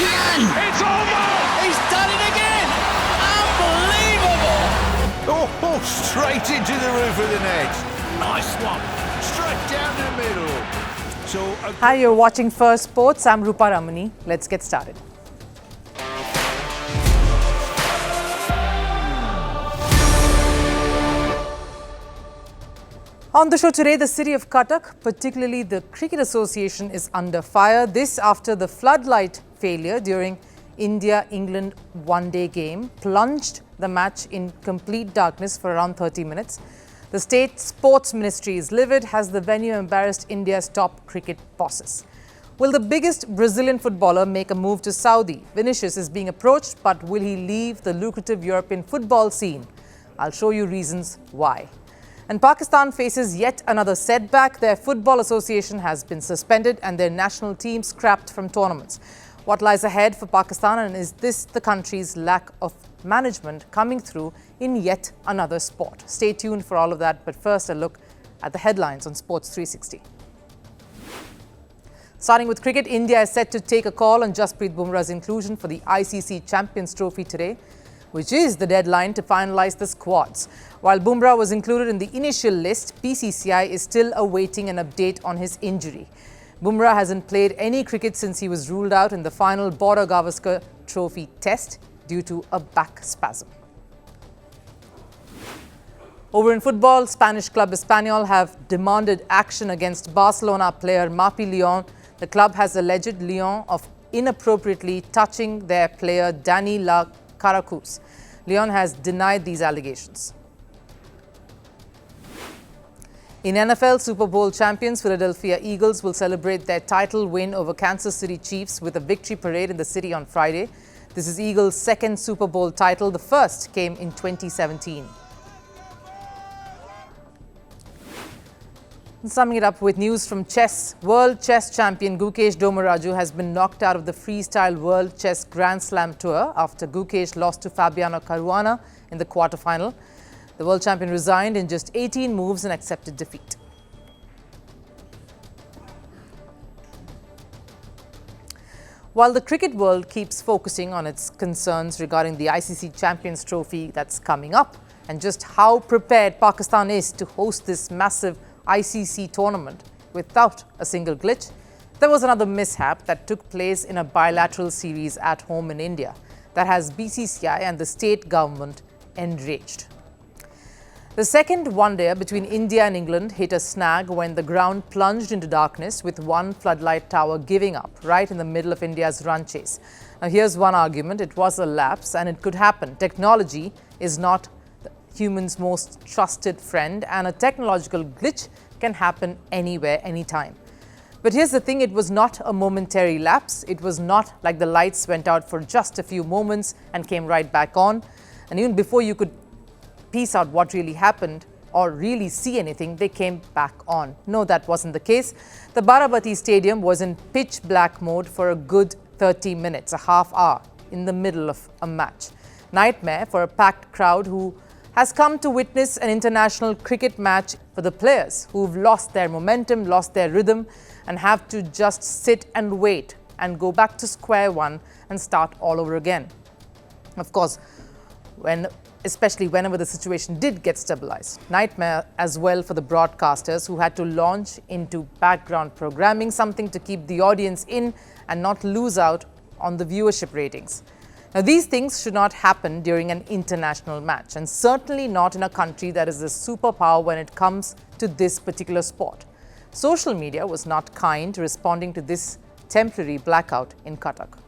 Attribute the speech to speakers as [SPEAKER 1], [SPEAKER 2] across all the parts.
[SPEAKER 1] It's over!
[SPEAKER 2] He's done it again! Unbelievable!
[SPEAKER 3] Oh, straight into the roof of the net.
[SPEAKER 1] Nice one.
[SPEAKER 3] Straight down the middle. So,
[SPEAKER 4] Hi, you're watching Firstpost. I'm Rupha Ramani. Let's get started. On the show today, the city of Cuttack, particularly the Cricket Association, is under fire. This after the floodlight failure during India-England one-day game plunged the match in complete darkness for around 30 minutes. The state sports ministry is livid as the venue embarrassed India's top cricket bosses. Will the biggest Brazilian footballer make a move to Saudi? Vinicius is being approached, but will he leave the lucrative European football scene? I'll show you reasons why. And Pakistan faces yet another setback. Their football association has been suspended and their national team scrapped from tournaments. What lies ahead for Pakistan, and is this the country's lack of management coming through in yet another sport? Stay tuned for all of that, but first a look at the headlines on Sports 360. Starting with cricket, India is set to take a call on Jasprit Bumrah's inclusion for the ICC Champions Trophy today, which is the deadline to finalize the squads. While Bumrah was included in the initial list, BCCI is still awaiting an update on his injury. Bumrah hasn't played any cricket since he was ruled out in the final Border Gavaskar Trophy test due to a back spasm. Over in football, Spanish club Espanyol have demanded action against Barcelona player Mbappe Leon. The club has alleged Leon of inappropriately touching their player Dani La Caracus. Leon has denied these allegations. In NFL, Super Bowl champions Philadelphia Eagles will celebrate their title win over Kansas City Chiefs with a victory parade in the city on Friday. This is Eagles' second Super Bowl title. The first came in 2017. Summing it up with news from chess, world chess champion Gukesh Domoraju has been knocked out of the freestyle World Chess Grand Slam Tour after Gukesh lost to Fabiano Caruana in the quarterfinal. The world champion resigned in just 18 moves and accepted defeat. While the cricket world keeps focusing on its concerns regarding the ICC Champions Trophy that's coming up and just how prepared Pakistan is to host this massive ICC tournament without a single glitch, there was another mishap that took place in a bilateral series at home in India that has BCCI and the state government enraged. The second one-dayer between India and England hit a snag when the ground plunged into darkness with one floodlight tower giving up right in the middle of India's run chase. Now here's one argument: it was a lapse and it could happen. Technology is not humans' most trusted friend, and a technological glitch can happen anywhere, anytime. But here's the thing, it was not a momentary lapse. It was not like the lights went out for just a few moments and came right back on. And even before you could piece out what really happened or really see anything, they came back on. No, that wasn't the case. The Baramati Stadium was in pitch black mode for a good 30 minutes, a half hour in the middle of a match. Nightmare for a packed crowd who has come to witness an international cricket match, for the players who've lost their momentum, lost their rhythm, and have to just sit and wait and go back to square one and start all over again. Of course, especially whenever the situation did get stabilized. Nightmare as well for the broadcasters who had to launch into background programming, something to keep the audience in and not lose out on the viewership ratings. Now, these things should not happen during an international match, and certainly not in a country that is a superpower when it comes to this particular sport. Social media was not kind, responding to this temporary blackout in Cuttack.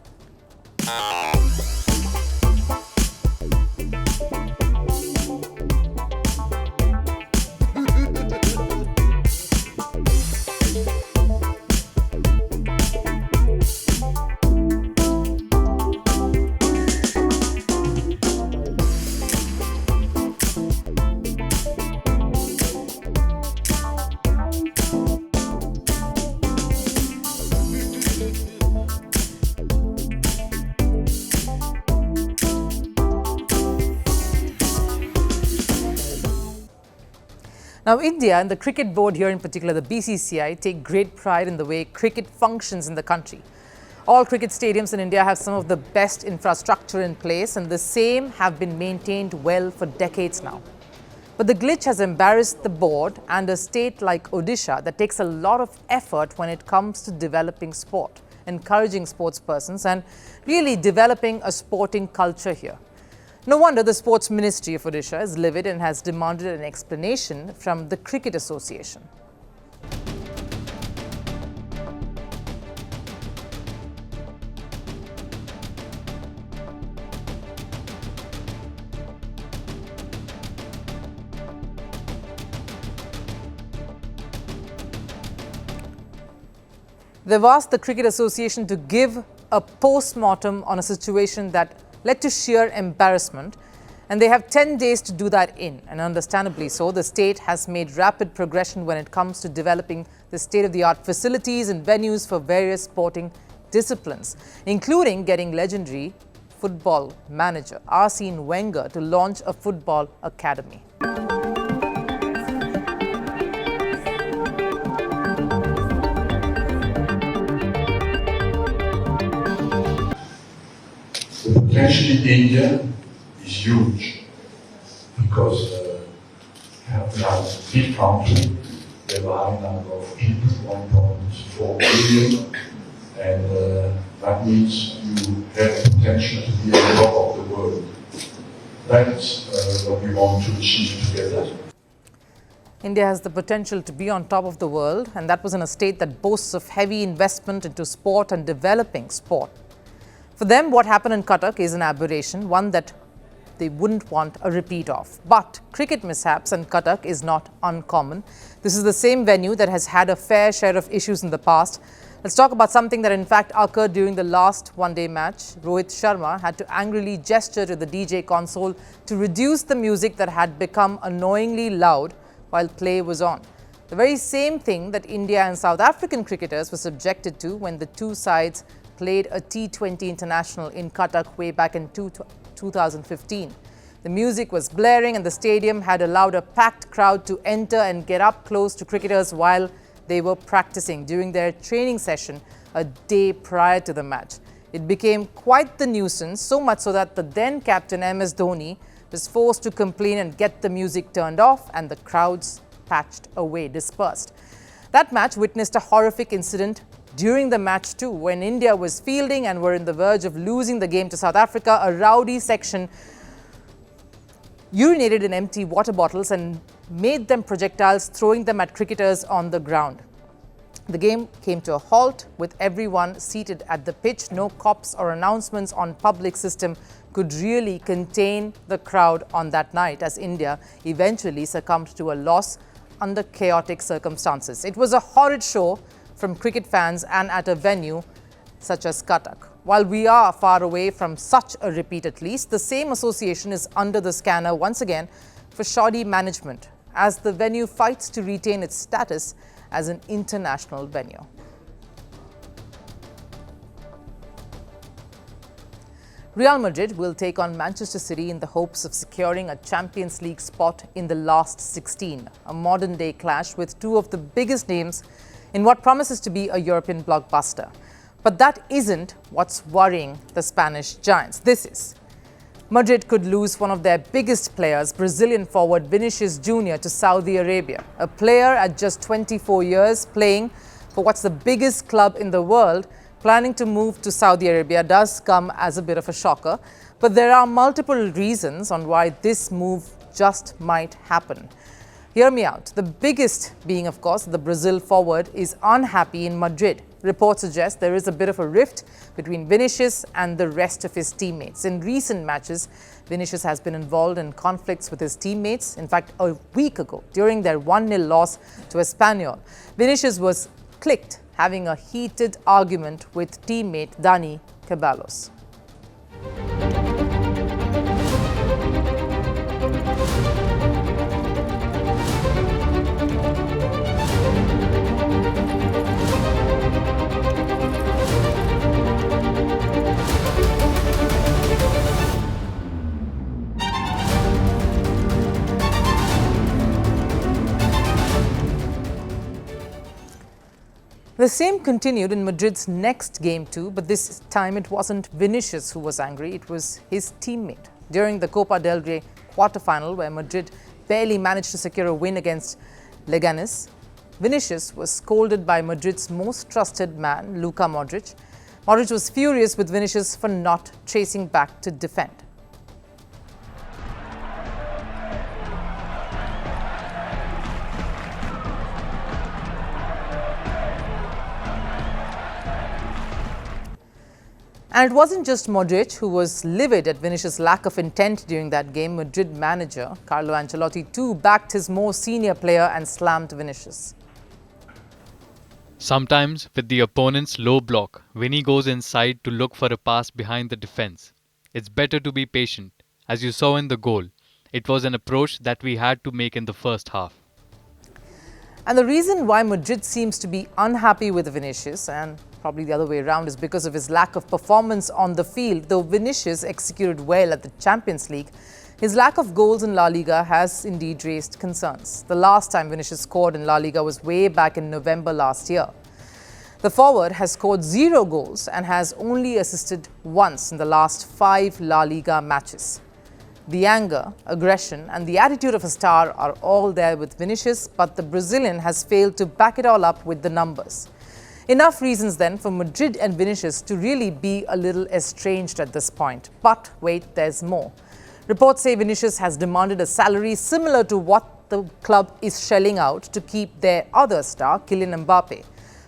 [SPEAKER 4] Now, India and the cricket board here in particular, the BCCI, take great pride in the way cricket functions in the country. All cricket stadiums in India have some of the best infrastructure in place, and the same have been maintained well for decades now. But the glitch has embarrassed the board and a state like Odisha that takes a lot of effort when it comes to developing sport, encouraging sportspersons and really developing a sporting culture here. No wonder the Sports Ministry of Odisha is livid and has demanded an explanation from the Cricket Association. They've asked the Cricket Association to give a post-mortem on a situation that led to sheer embarrassment, and they have 10 days to do that in. And understandably so, the state has made rapid progression when it comes to developing the state-of-the-art facilities and venues for various sporting disciplines, including getting legendary football manager Arsene Wenger to launch a football academy.
[SPEAKER 5] The potential in India is huge because we have a big country, we have a high number of people, 1.4 billion, and that means you have the potential to be on top of the world. That's what we want to achieve together.
[SPEAKER 4] India has the potential to be on top of the world, and that was in a state that boasts of heavy investment into sport and developing sport. For them, what happened in Cuttack is an aberration, one that they wouldn't want a repeat of. But cricket mishaps in Cuttack is not uncommon. This is the same venue that has had a fair share of issues in the past. Let's talk about something that in fact occurred during the last one-day match. Rohit Sharma had to angrily gesture to the DJ console to reduce the music that had become annoyingly loud while play was on. The very same thing that India and South African cricketers were subjected to when the two sides played a T20 international in Cuttack way back in 2015. The music was blaring and the stadium had allowed a packed crowd to enter and get up close to cricketers while they were practicing during their training session a day prior to the match. It became quite the nuisance, so much so that the then captain MS Dhoni was forced to complain and get the music turned off, and the crowds patched away, dispersed. That match witnessed a horrific incident during the match too, when India was fielding and were on the verge of losing the game to South Africa. A rowdy section urinated in empty water bottles and made them projectiles, throwing them at cricketers on the ground. The game came to a halt with everyone seated at the pitch. No cops or announcements on public system could really contain the crowd on that night, as India eventually succumbed to a loss under chaotic circumstances. It was a horrid show from cricket fans and at a venue such as Cuttack. While we are far away from such a repeat at least, the same association is under the scanner once again for shoddy management as the venue fights to retain its status as an international venue. Real Madrid will take on Manchester City in the hopes of securing a Champions League spot in the last 16, a modern-day clash with two of the biggest names in what promises to be a European blockbuster. But that isn't what's worrying the Spanish giants. This is. Madrid could lose one of their biggest players, Brazilian forward Vinicius Jr, to Saudi Arabia. A player at just 24 years playing for what's the biggest club in the world, planning to move to Saudi Arabia does come as a bit of a shocker. But there are multiple reasons on why this move just might happen. Hear me out. The biggest being, of course, the Brazil forward is unhappy in Madrid. Reports suggest there is a bit of a rift between Vinicius and the rest of his teammates. In recent matches, Vinicius has been involved in conflicts with his teammates. In fact, a week ago, during their 1-0 loss to Espanyol, Vinicius was clicked having a heated argument with teammate Dani Ceballos. The And the same continued in Madrid's next game too, but this time it wasn't Vinicius who was angry, it was his teammate. During the Copa del Rey quarter-final, where Madrid barely managed to secure a win against Leganes, Vinicius was scolded by Madrid's most trusted man, Luka Modric. Modric was furious with Vinicius for not chasing back to defend. And it wasn't just Modric who was livid at Vinicius' lack of intent during that game. Madrid manager Carlo Ancelotti too backed his more senior player and slammed Vinicius.
[SPEAKER 6] Sometimes, with the opponent's low block, Vinny goes inside to look for a pass behind the defense. It's better to be patient. As you saw in the goal, it was an approach that we had to make in the first half.
[SPEAKER 4] And the reason why Madrid seems to be unhappy with Vinicius, and probably the other way around, is because of his lack of performance on the field. Though Vinicius executed well at the Champions League, his lack of goals in La Liga has indeed raised concerns. The last time Vinicius scored in La Liga was way back in November last year. The forward has scored 0 goals and has only assisted once in the last 5 La Liga matches. The anger, aggression and the attitude of a star are all there with Vinicius, but the Brazilian has failed to back it all up with the numbers. Enough reasons then for Madrid and Vinicius to really be a little estranged at this point. But wait, there's more. Reports say Vinicius has demanded a salary similar to what the club is shelling out to keep their other star, Kylian Mbappe,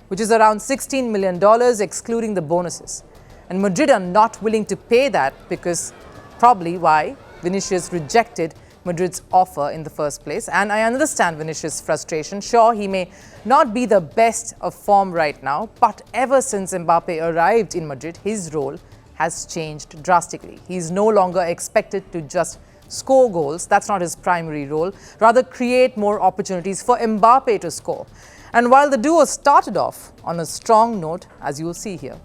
[SPEAKER 4] which is around $16 million excluding the bonuses. And Madrid are not willing to pay that because probably why Vinicius rejected Madrid's offer in the first place. And I understand Vinicius' frustration. Sure, he may not be the best of form right now, but ever since Mbappe arrived in Madrid, his role has changed drastically. He's no longer expected to just score goals. That's not his primary role. Rather, create more opportunities for Mbappe to score. And while the duo started off on a strong note, as you will see here.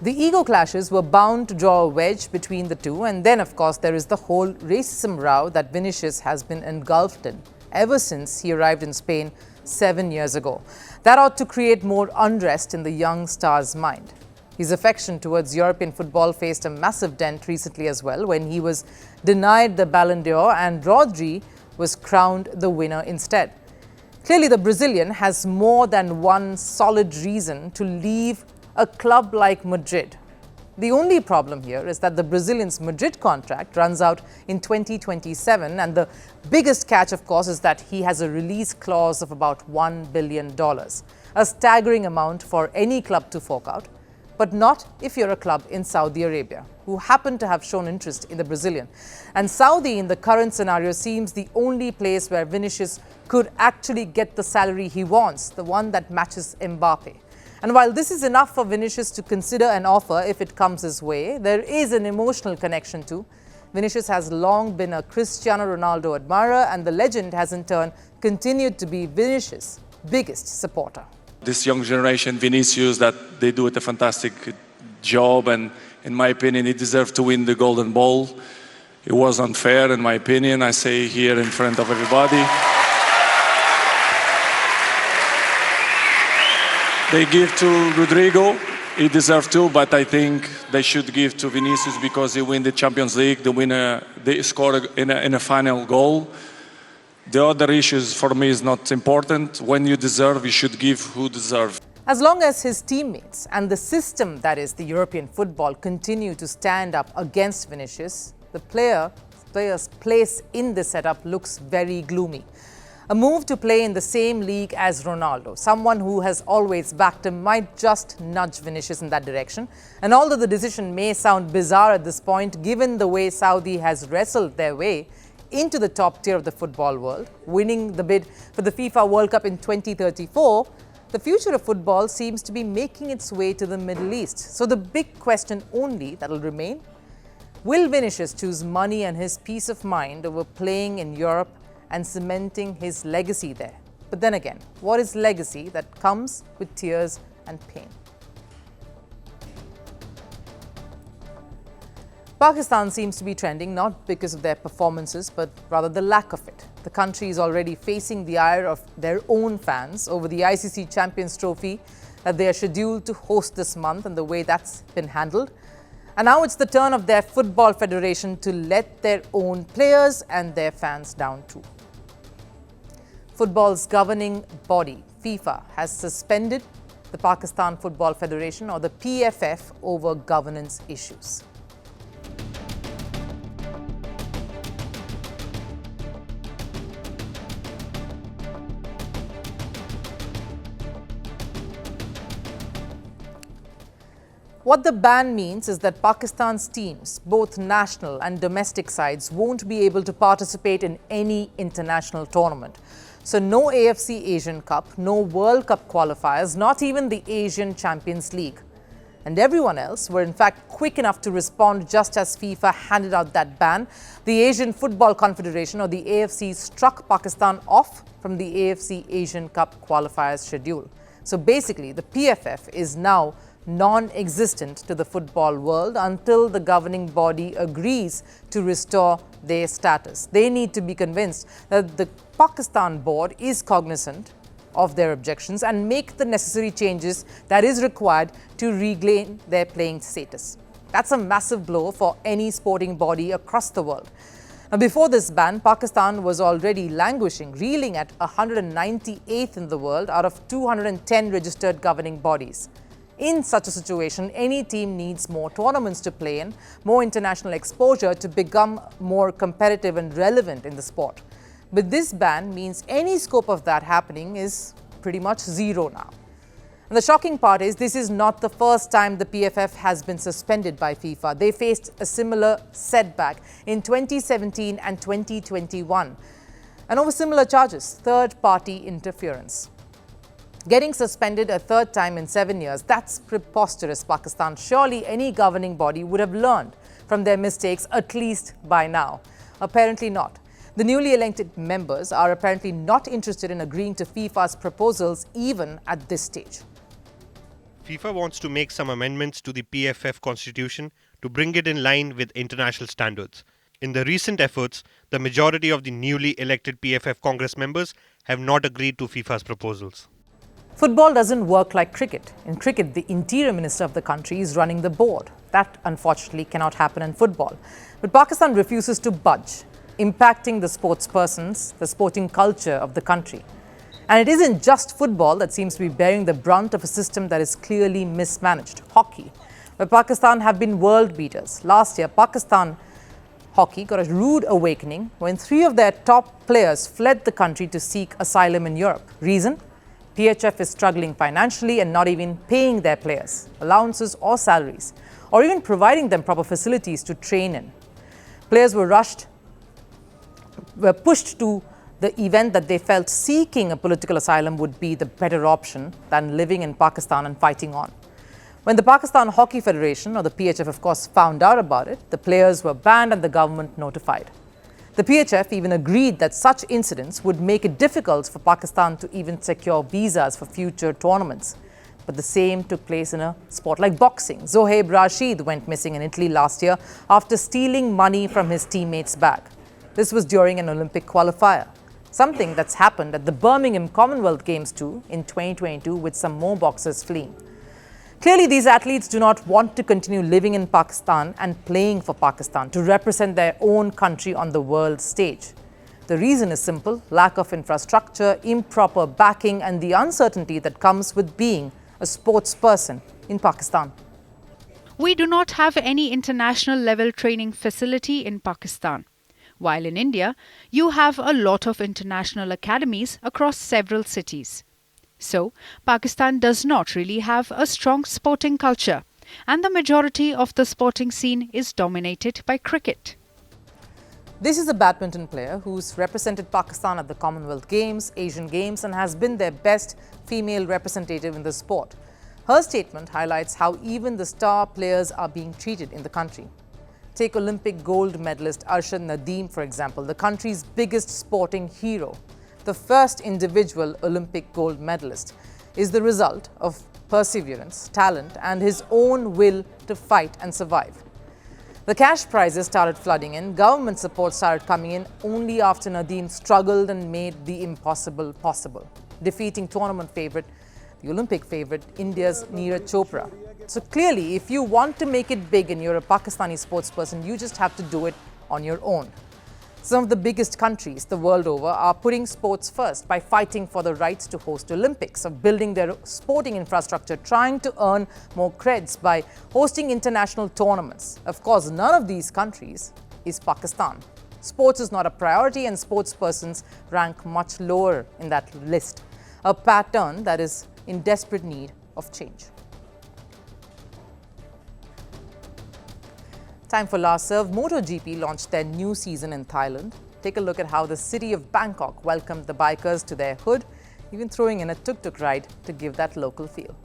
[SPEAKER 4] The ego clashes were bound to draw a wedge between the two, and then of course there is the whole racism row that Vinicius has been engulfed in ever since he arrived in Spain 7 years ago. That ought to create more unrest in the young star's mind. His affection towards European football faced a massive dent recently as well when he was denied the Ballon d'Or and Rodri was crowned the winner instead. Clearly the Brazilian has more than one solid reason to leave a club like Madrid. The only problem here is that the Brazilian's Madrid contract runs out in 2027, and the biggest catch, of course, is that he has a release clause of about $1 billion, a staggering amount for any club to fork out, but not if you're a club in Saudi Arabia, who happen to have shown interest in the Brazilian. And Saudi, in the current scenario, seems the only place where Vinicius could actually get the salary he wants, the one that matches Mbappe. And while this is enough for Vinicius to consider an offer if it comes his way, there is an emotional connection too. Vinicius has long been a Cristiano Ronaldo admirer, and the legend has in turn continued to be Vinicius' biggest supporter.
[SPEAKER 7] This young generation, Vinicius, that they do a fantastic job, and in my opinion, he deserved to win the Golden Ball. It was unfair, in my opinion, I say here in front of everybody. They give to Rodrigo, he deserves to, but I think they should give to Vinicius because he win the Champions League, they scored in a final goal. The other issues for me is not important. When you deserve, you should give who deserves.
[SPEAKER 4] As long as his teammates and the system, that is the European football, continue to stand up against Vinicius, the player's place in the setup looks very gloomy. A move to play in the same league as Ronaldo, someone who has always backed him, might just nudge Vinicius in that direction. And although the decision may sound bizarre at this point, given the way Saudi has wrestled their way into the top tier of the football world, winning the bid for the FIFA World Cup in 2034, the future of football seems to be making its way to the Middle East. So the big question only that will remain, Will Vinicius choose money and his peace of mind over playing in Europe and cementing his legacy there? But then again, what is legacy that comes with tears and pain? Pakistan seems to be trending not because of their performances, but rather the lack of it. The country is already facing the ire of their own fans over the ICC Champions Trophy that they are scheduled to host this month and the way that's been handled. And now it's the turn of their football federation to let their own players and their fans down too. Football's governing body, FIFA, has suspended the Pakistan Football Federation, or the PFF, over governance issues. What the ban means is that Pakistan's teams, both national and domestic sides, won't be able to participate in any international tournament. So no AFC Asian Cup, no World Cup qualifiers, not even the Asian Champions League. And everyone else were in fact quick enough to respond just as FIFA handed out that ban. The Asian Football Confederation, or the AFC, struck Pakistan off from the AFC Asian Cup qualifiers schedule. So basically, the PFF is now non-existent to the football world until the governing body agrees to restore their status. They need to be convinced that the Pakistan board is cognizant of their objections and make the necessary changes that is required to regain their playing status. That's a massive blow for any sporting body across the world. Now, before this ban, Pakistan was already languishing, reeling at 198th in the world out of 210 registered governing bodies. In such a situation, any team needs more tournaments to play in, more international exposure to become more competitive and relevant in the sport. But this ban means any scope of that happening is pretty much zero now. And the shocking part is this is not the first time the PFF has been suspended by FIFA. They faced a similar setback in 2017 and 2021. And over similar charges, third-party interference. Getting suspended a third time in 7 years, that's preposterous, Pakistan. Surely any governing body would have learned from their mistakes, at least by now. Apparently not. The newly elected members are apparently not interested in agreeing to FIFA's proposals even at this stage.
[SPEAKER 8] FIFA wants to make some amendments to the PFF constitution to bring it in line with international standards. In the recent efforts, the majority of the newly elected PFF Congress members have not agreed to FIFA's proposals.
[SPEAKER 4] Football doesn't work like cricket. In cricket, the interior minister of the country is running the board. That, unfortunately, cannot happen in football. But Pakistan refuses to budge, impacting the sportspersons, the sporting culture of the country. And it isn't just football that seems to be bearing the brunt of a system that is clearly mismanaged. Hockey, where Pakistan have been world beaters. Last year, Pakistan hockey got a rude awakening when 3 of their top players fled the country to seek asylum in Europe. Reason? PHF is struggling financially and not even paying their players allowances or salaries, or even providing them proper facilities to train in. Players were pushed to the event that they felt seeking a political asylum would be the better option than living in Pakistan and fighting on. When the Pakistan Hockey Federation, or the PHF of course, found out about it, the players were banned and the government notified. The PHF even agreed that such incidents would make it difficult for Pakistan to even secure visas for future tournaments. But the same took place in a sport like boxing. Zohaib Rashid went missing in Italy last year after stealing money from his teammates' bag. This was during an Olympic qualifier, something that's happened at the Birmingham Commonwealth Games too in 2022 with some more boxers fleeing. Clearly, these athletes do not want to continue living in Pakistan and playing for Pakistan to represent their own country on the world stage. The reason is simple: lack of infrastructure, improper backing, and the uncertainty that comes with being a sports person in Pakistan.
[SPEAKER 9] We do not have any international level training facility in Pakistan. While in India, you have a lot of international academies across several cities. So, Pakistan does not really have a strong sporting culture, and the majority of the sporting scene is dominated by cricket.
[SPEAKER 4] This is a badminton player who's represented Pakistan at the Commonwealth Games, Asian Games, and has been their best female representative in the sport. Her statement highlights how even the star players are being treated in the country. Take Olympic gold medalist Arshad Nadeem, for example, the country's biggest sporting hero. The first individual Olympic gold medalist is the result of perseverance, talent, and his own will to fight and survive. The cash prizes started flooding in. Government support started coming in only after Nadeem struggled and made the impossible possible, defeating tournament favourite, the Olympic favourite, India's Neeraj Chopra. So clearly, if you want to make it big and you're a Pakistani sportsperson, you just have to do it on your own. Some of the biggest countries the world over are putting sports first by fighting for the rights to host Olympics, of building their sporting infrastructure, trying to earn more creds by hosting international tournaments. Of course, none of these countries is Pakistan. Sports is not a priority and sportspersons rank much lower in that list, a pattern that is in desperate need of change. Time for Last Serve. MotoGP launched their new season in Thailand. Take a look at how the city of Bangkok welcomed the bikers to their hood, even throwing in a tuk-tuk ride to give that local feel.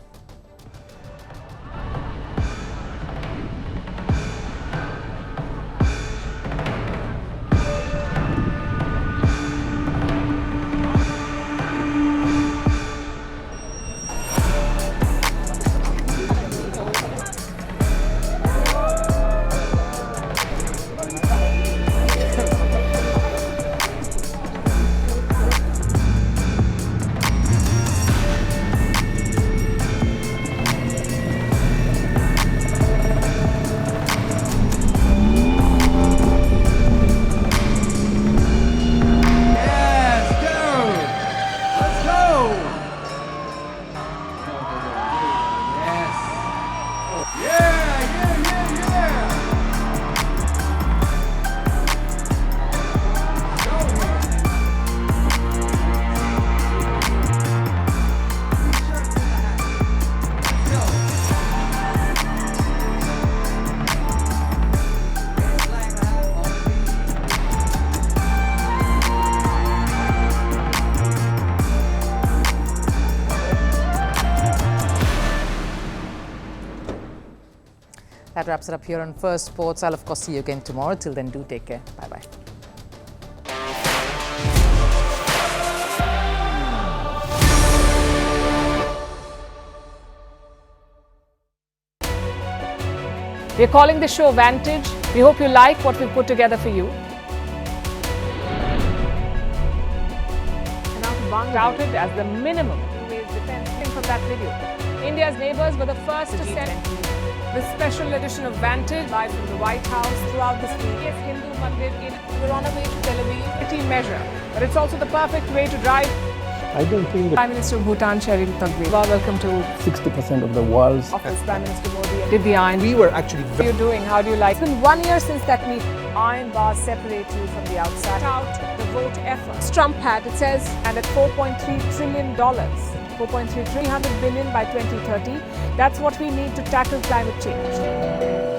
[SPEAKER 4] That wraps it up here on First Sports. I'll of course see you again tomorrow. Till then, do take care. Bye-bye.
[SPEAKER 10] We're calling the show Vantage. We hope you like what we've put together for you. And touted as the minimum defense from that video. India's neighbours were the first to send this special edition of Vantage live from the White House throughout this week. Yes, Hindu Mandir in we're on our way to Tel Aviv. Measure, but it's also the perfect way to drive.
[SPEAKER 11] I don't think
[SPEAKER 10] Prime Minister of Bhutan, Sherin Tagwe. Welcome to
[SPEAKER 11] 60% of the world's
[SPEAKER 10] office. Prime Minister Modi did the iron.
[SPEAKER 11] We were actually.
[SPEAKER 10] What are you doing? How do you like? It's been 1 year since that meet. Iron bars separate you from the outside. Out the vote effort. Trump had, it says, and at $4.3 trillion. 4.3 300 billion by 2030. That's what we need to tackle climate change.